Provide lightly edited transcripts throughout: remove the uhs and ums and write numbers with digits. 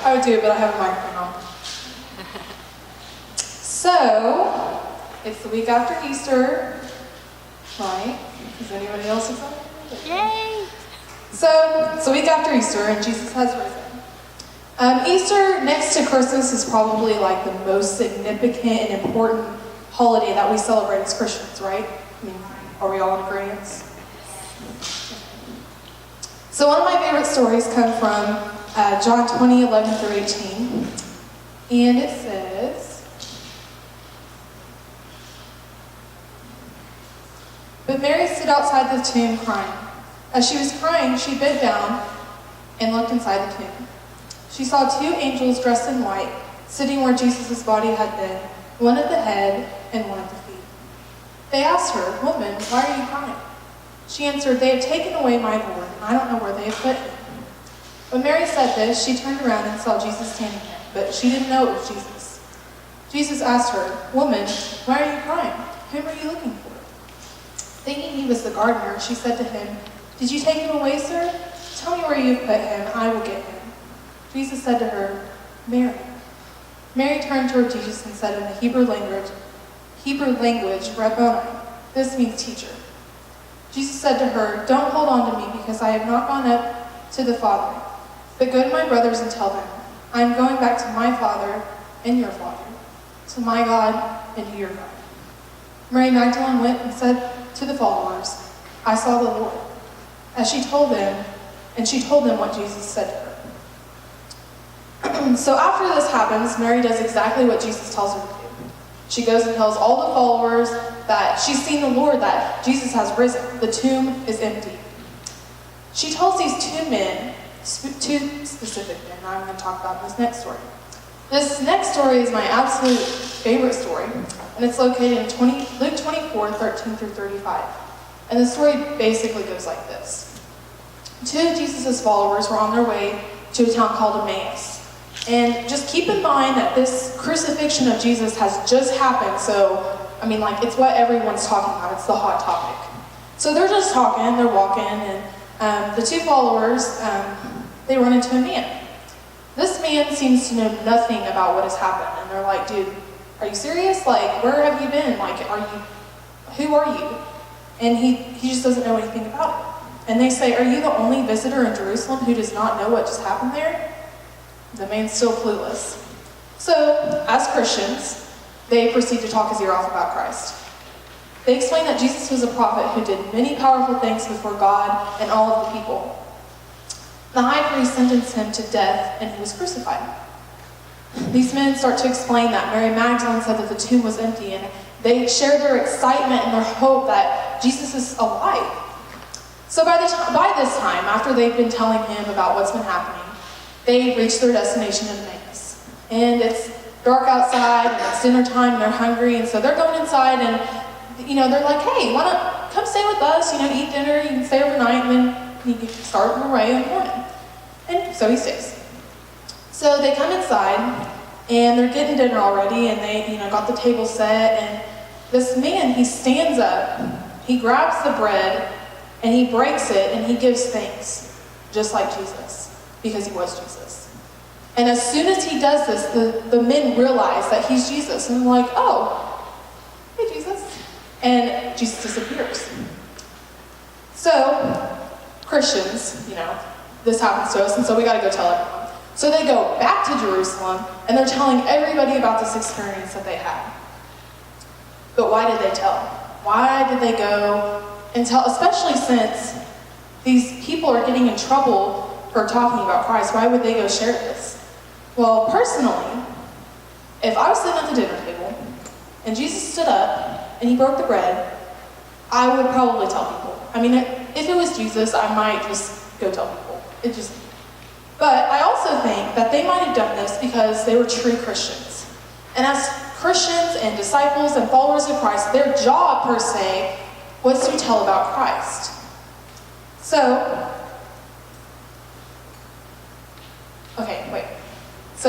I would do it, but I have a microphone on. So, it's the week after Easter, right? Is anybody else excited? Yay! So, it's the week after Easter, and Jesus has risen. Easter, next to Christmas, is probably like the most significant and important holiday that we celebrate as Christians, right? I mean, are we all in agreement? So one of my favorite stories come from John 20:11-18, and it says, "But Mary stood outside the tomb crying. As she was crying, she bent down and looked inside the tomb. She saw two angels dressed in white, sitting where Jesus' body had been, one at the head and one at the feet. They asked her, 'Woman, why are you crying?' She answered, 'They have taken away my Lord, and I don't know where they have put him.' When Mary said this, she turned around and saw Jesus standing there, but she didn't know it was Jesus. Jesus asked her, 'Woman, why are you crying? Whom are you looking for?' Thinking he was the gardener, she said to him, 'Did you take him away, sir? Tell me where you put him, and I will get him.' Jesus said to her, 'Mary.' Mary turned toward Jesus and said in the Hebrew language, 'Rabboni,' this means teacher. Jesus said to her, 'Don't hold on to me, because I have not gone up to the Father. But go to my brothers and tell them, I am going back to my Father and your Father, to my God and to your God.' Mary Magdalene went and said to the followers, 'I saw the Lord.' She told them what Jesus said to her. So after this happens, Mary does exactly what Jesus tells her to do. She goes and tells all the followers that she's seen the Lord, that Jesus has risen. The tomb is empty. She tells these two specific men, I'm going to talk about this next story. This next story is my absolute favorite story, and it's located in Luke 24:13-35. And the story basically goes like this. Two of Jesus' followers were on their way to a town called Emmaus. And just keep in mind that this crucifixion of Jesus has just happened, so, it's what everyone's talking about. It's the hot topic. So they're just talking, they're walking, and the two followers, they run into a man. This man seems to know nothing about what has happened, and they're like, "Dude, are you serious? Where have you been? Who are you?" And he just doesn't know anything about it. And they say, "Are you the only visitor in Jerusalem who does not know what just happened there?" The man's still clueless. So, as Christians, they proceed to talk his ear off about Christ. They explain that Jesus was a prophet who did many powerful things before God and all of the people. The high priest sentenced him to death, and he was crucified. These men start to explain that Mary Magdalene said that the tomb was empty, and they share their excitement and their hope that Jesus is alive. So by this time, after they've been telling him about what's been happening, they reach their destination in Emmaus. And it's dark outside, and it's dinner time, and they're hungry, and so they're going inside, and they're like, "Hey, why not come stay with us, eat dinner, you can stay overnight, and then you can start on the way in the morning." And so he stays. So they come inside, and they're getting dinner already, and they, got the table set, and this man, he stands up, he grabs the bread, and he breaks it, and he gives thanks, just like Jesus, because he was Jesus. And as soon as he does this, the men realize that he's Jesus, and they're like, "Oh, hey Jesus." And Jesus disappears. So, Christians, this happens to us, and so we gotta go tell everyone. So they go back to Jerusalem, and they're telling everybody about this experience that they had. But why did they tell? Why did they go and tell, especially since these people are getting in trouble for talking about Christ? Why would they go share this? Well, personally, if I was sitting at the dinner table, and Jesus stood up, and he broke the bread, I would probably tell people. If it was Jesus, I might just go tell people. But I also think that they might have done this because they were true Christians. And as Christians and disciples and followers of Christ, their job, per se, was to tell about Christ. So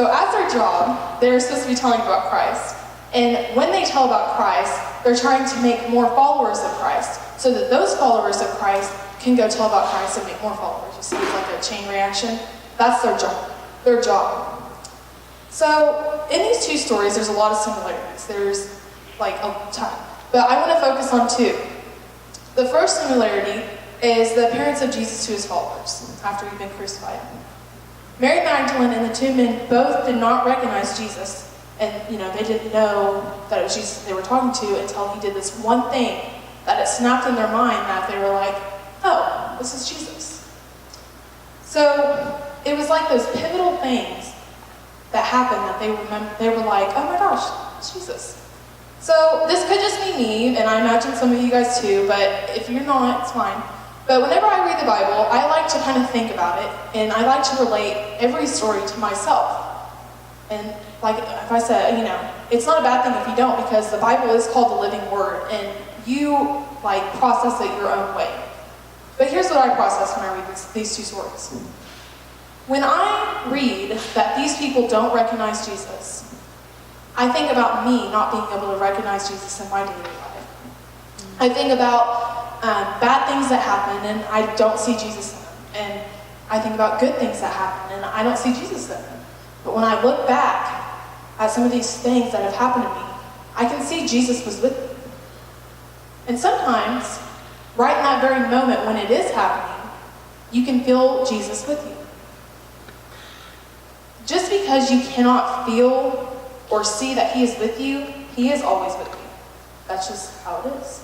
as their job, they're supposed to be telling about Christ. And when they tell about Christ, they're trying to make more followers of Christ, so that those followers of Christ can go tell about Christ and make more followers. You see, it's like a chain reaction. That's their job. So in these two stories, there's a lot of similarities. There's like a ton. But I want to focus on two. The first similarity is the appearance of Jesus to his followers after he'd been crucified. Mary Magdalene and the two men both did not recognize Jesus. And, they didn't know that it was Jesus they were talking to until he did this one thing that it snapped in their mind that they were like, oh, this is Jesus. So it was like those pivotal things that happened that they were like, oh my gosh, it's Jesus. So this could just be me, and I imagine some of you guys too, but if you're not, it's fine. But whenever I read the Bible, I like to kind of think about it, and I like to relate every story to myself. And like if I said, it's not a bad thing if you don't, because the Bible is called the living word, and you process it your own way. But here's what I process when I read these two stories. When I read that these people don't recognize Jesus, I think about me not being able to recognize Jesus in my daily life. I think about bad things that happen and I don't see Jesus in them. And I think about good things that happen and I don't see Jesus in them. But when I look back at some of these things that have happened to me, I can see Jesus was with me. And sometimes, right in that very moment when it is happening, you can feel Jesus with you. Just because you cannot feel or see that he is with you, he is always with you. That's just how it is.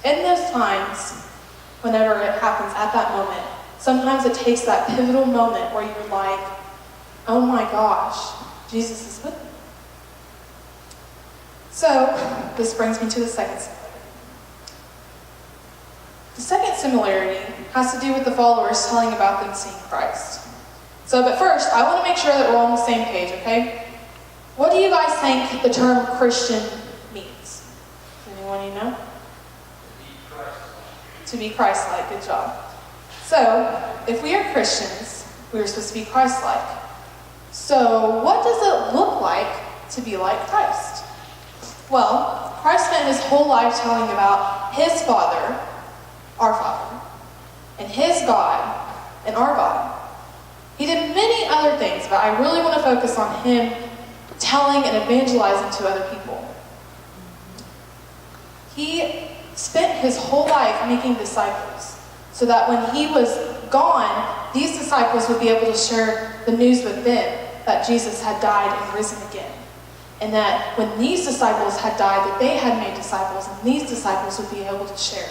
In those times, whenever it happens at that moment, sometimes it takes that pivotal moment where you're like, oh my gosh, Jesus is with me. So, this brings me to the second similarity. The second similarity has to do with the followers telling about them seeing Christ. But first, I want to make sure that we're all on the same page, okay? What do you guys think the term Christian means? Anyone know? To be Christ-like. Good job. So, if we are Christians, we are supposed to be Christ-like. So, what does it look like to be like Christ? Well, Christ spent his whole life telling about his Father, our Father, and his God, and our God. He did many other things, but I really want to focus on him telling and evangelizing to other people. He spent his whole life making disciples, so that when he was gone, these disciples would be able to share the news with them that Jesus had died and risen again. And that when these disciples had died, that they had made disciples, and these disciples would be able to share.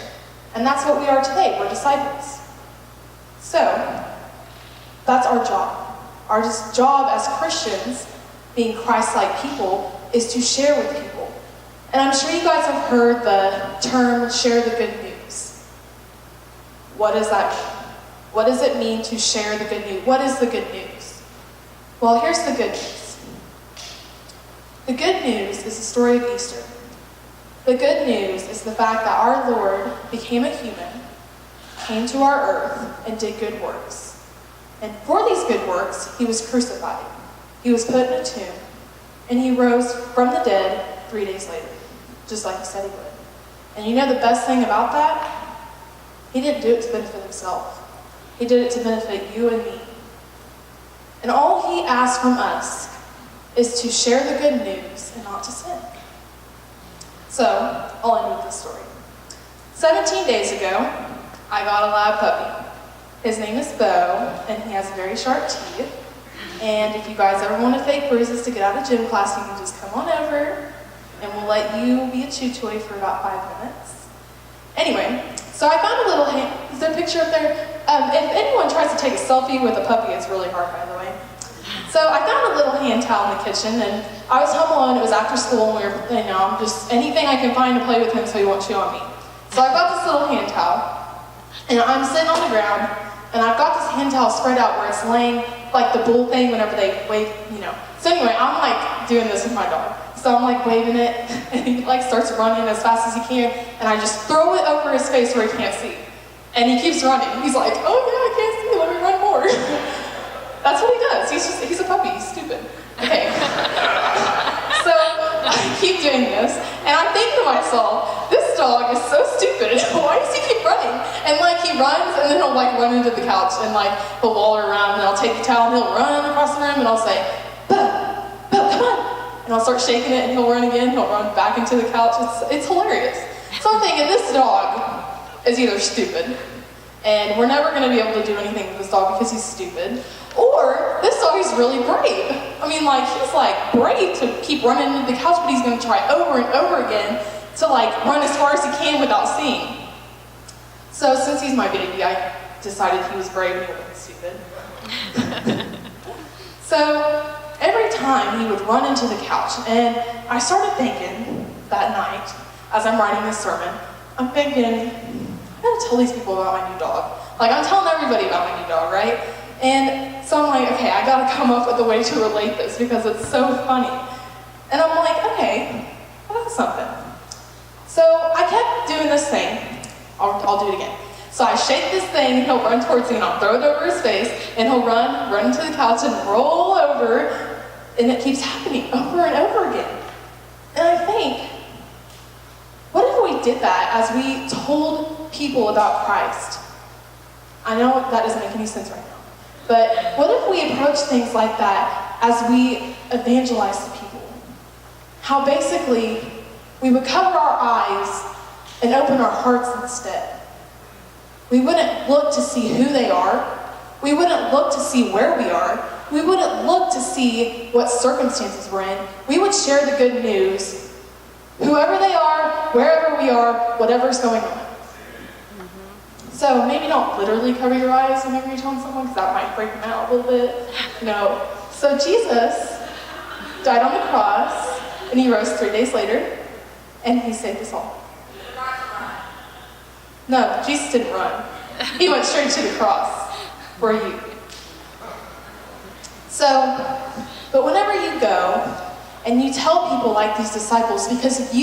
And that's what we are today. We're disciples. So, that's our job. Our job as Christians, being Christ-like people, is to share with people. And I'm sure you guys have heard the term, share the good news. What does that mean? What does it mean to share the good news? What is the good news? Well, here's the good news. The good news is the story of Easter. The good news is the fact that our Lord became a human, came to our earth, and did good works. And for these good works, he was crucified. He was put in a tomb, and he rose from the dead 3 days later, just like he said he would. And you know the best thing about that? He didn't do it to benefit himself. He did it to benefit you and me. And all he asks from us is to share the good news and not to sin. So, I'll end with this story. 17 days ago, I got a lab puppy. His name is Bo, and he has very sharp teeth. And if you guys ever want to fake bruises to get out of gym class, you can just come on over, and we'll let you be a chew toy for about 5 minutes. Anyway, so I found a little hand. Is there a picture up there? If anyone tries to take a selfie with a puppy, it's really hard, by the way. So I found a little hand towel in the kitchen, and I was home alone. It was after school, and we were, just anything I can find to play with him so he won't chew on me. So I got this little hand towel, and I'm sitting on the ground, and I've got this hand towel spread out where it's laying like the bull thing whenever they wave, So anyway, I'm like doing this with my dog. So I'm like waving it, and he like starts running as fast as he can, and I just throw it over his face where he can't see. And he keeps running. He's like, oh yeah, I can't see, let me run more. That's what he does. He's a puppy, he's stupid. Okay. So I keep doing this, and I think to myself, this dog is so stupid. Why does he keep running? And like he runs, and then he'll like run into the couch couch, and like he'll waller around, and I'll take the towel, and he'll run across the room, and I'll say, Bo, Bo, come on. And I'll start shaking it, and he'll run again, he'll run back into the couch. It's hilarious. So I'm thinking, this dog is either stupid, and we're never going to be able to do anything with this dog because he's stupid, or this dog is really brave. I mean, like, he's like brave to keep running into the couch, but he's going to try over and over again to like run as far as he can without seeing. So since he's my baby, I decided he was brave and he wasn't stupid. So every time he would run into the couch, and I started thinking that night, as I'm writing this sermon, I'm thinking, I gotta tell these people about my new dog. Like, I'm telling everybody about my new dog, right? And so I'm like, okay, I gotta come up with a way to relate this because it's so funny. And I'm like, okay, I got something. So I kept doing this thing. I'll do it again. So I shake this thing, and he'll run towards me, and I'll throw it over his face, and he'll run into the couch and roll over, and it keeps happening over and over again. And I think, what if we did that as we told people about Christ? I know that doesn't make any sense right now, but what if we approach things like that as we evangelize to people? How basically we would cover our eyes and open our hearts instead. We wouldn't look to see who they are. We wouldn't look to see where we are. We wouldn't look to see what circumstances we're in. We would share the good news, whoever they are, wherever we are, whatever's going on. So maybe don't literally cover your eyes whenever you're telling someone, because that might freak them out a little bit. No. So Jesus died on the cross, and he rose 3 days later, and he saved us all. No, Jesus didn't run. He went straight to the cross for you. So, but whenever you go and you tell people like these disciples, because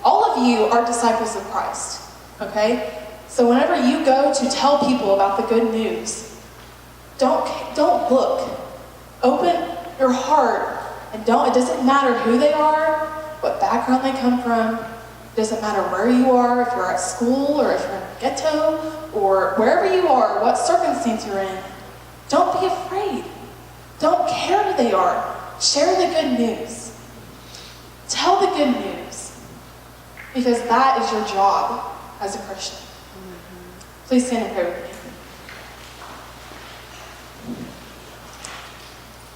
all of you are disciples of Christ, okay? So whenever you go to tell people about the good news, don't look. Open your heart, and it doesn't matter who they are, what background they come from. It doesn't matter where you are, if you're at school or if you're in a ghetto or wherever you are, what circumstance you're in. Don't be afraid. Don't care who they are. Share the good news. Tell the good news, because that is your job as a Christian. Please stand and pray with me.